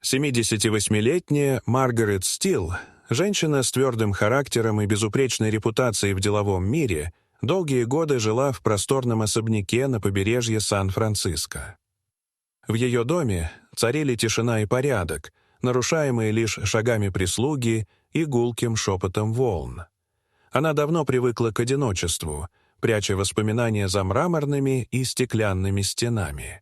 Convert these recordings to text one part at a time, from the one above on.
78-летняя Маргарет Стил, женщина с твердым характером и безупречной репутацией в деловом мире, долгие годы жила в просторном особняке на побережье Сан-Франциско. В ее доме царили тишина и порядок, нарушаемые лишь шагами прислуги и гулким шепотом волн. Она давно привыкла к одиночеству, пряча воспоминания за мраморными и стеклянными стенами.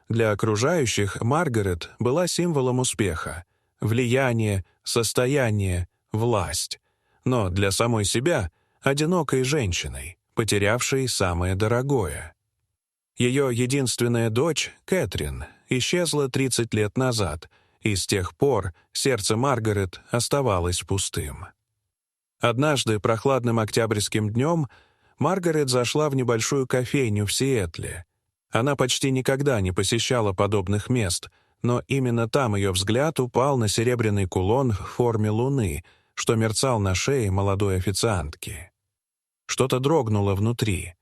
Для окружающих Маргарет была символом успеха, влияния, состояния, власть. Но для самой себя — одинокой женщиной, потерявшей самое дорогое. Ее единственная дочь, Кэтрин, исчезла 30 лет назад, и с тех пор сердце Маргарет оставалось пустым. Однажды прохладным октябрьским днем Маргарет зашла в небольшую кофейню в Сиэтле. Она почти никогда не посещала подобных мест, но именно там ее взгляд упал на серебряный кулон в форме луны, что мерцал на шее молодой официантки. Что-то дрогнуло внутри.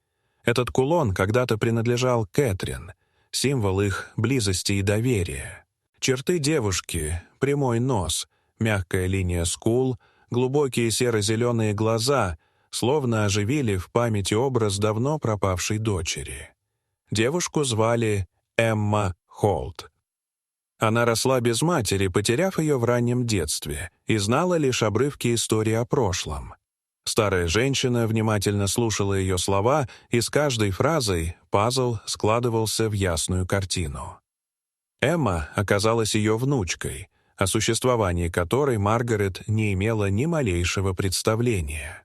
Этот кулон когда-то принадлежал Кэтрин, символ их близости и доверия. Черты девушки, прямой нос, мягкая линия скул, глубокие серо-зеленые глаза словно оживили в памяти образ давно пропавшей дочери. Девушку звали Эмма Холт. Она росла без матери, потеряв ее в раннем детстве, и знала лишь обрывки истории о прошлом. Старая женщина внимательно слушала ее слова, и с каждой фразой пазл складывался в ясную картину. Эмма оказалась ее внучкой, о существовании которой Маргарет не имела ни малейшего представления.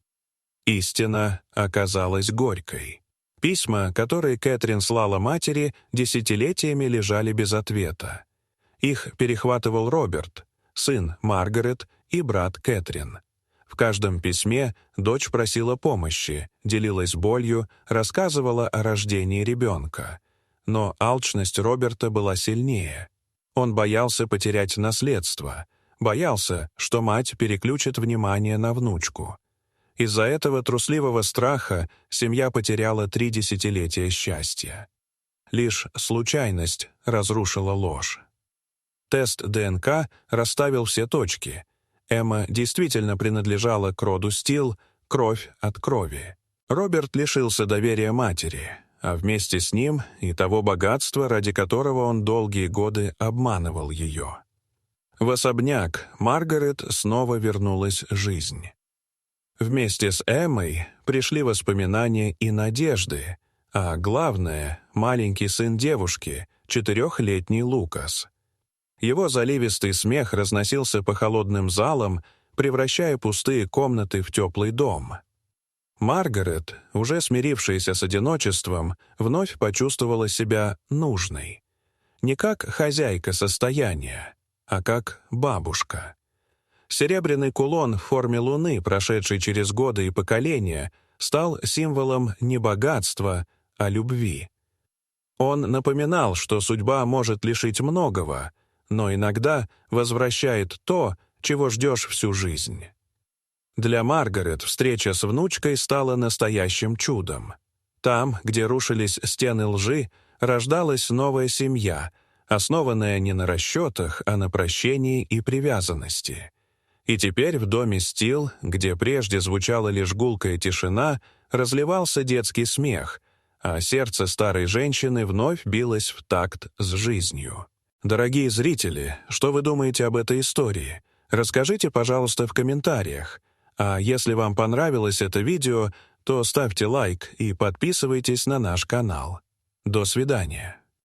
Истина оказалась горькой. Письма, которые Кэтрин слала матери, десятилетиями лежали без ответа. Их перехватывал Роберт, сын Маргарет и брат Кэтрин. В каждом письме дочь просила помощи, делилась болью, рассказывала о рождении ребенка. Но алчность Роберта была сильнее. Он боялся потерять наследство, боялся, что мать переключит внимание на внучку. Из-за этого трусливого страха семья потеряла 3 десятилетия счастья. Лишь случайность разрушила ложь. Тест ДНК расставил все точки. Эмма действительно принадлежала к роду Стил, кровь от крови. Роберт лишился доверия матери, а вместе с ним и того богатства, ради которого он долгие годы обманывал ее. В особняк Маргарет снова вернулась жизнь. Вместе с Эммой пришли воспоминания и надежды, а главное — маленький сын девушки, 4-летний Лукас. Его заливистый смех разносился по холодным залам, превращая пустые комнаты в теплый дом. Маргарет, уже смирившаяся с одиночеством, вновь почувствовала себя нужной. Не как хозяйка состояния, а как бабушка. Серебряный кулон в форме луны, прошедший через годы и поколения, стал символом не богатства, а любви. Он напоминал, что судьба может лишить многого, но иногда возвращает то, чего ждешь всю жизнь. Для Маргарет встреча с внучкой стала настоящим чудом. Там, где рушились стены лжи, рождалась новая семья, основанная не на расчетах, а на прощении и привязанности. И теперь в доме Стил, где прежде звучала лишь гулкая тишина, разливался детский смех, а сердце старой женщины вновь билось в такт с жизнью. Дорогие зрители, что вы думаете об этой истории? Расскажите, пожалуйста, в комментариях. А если вам понравилось это видео, то ставьте лайк и подписывайтесь на наш канал. До свидания.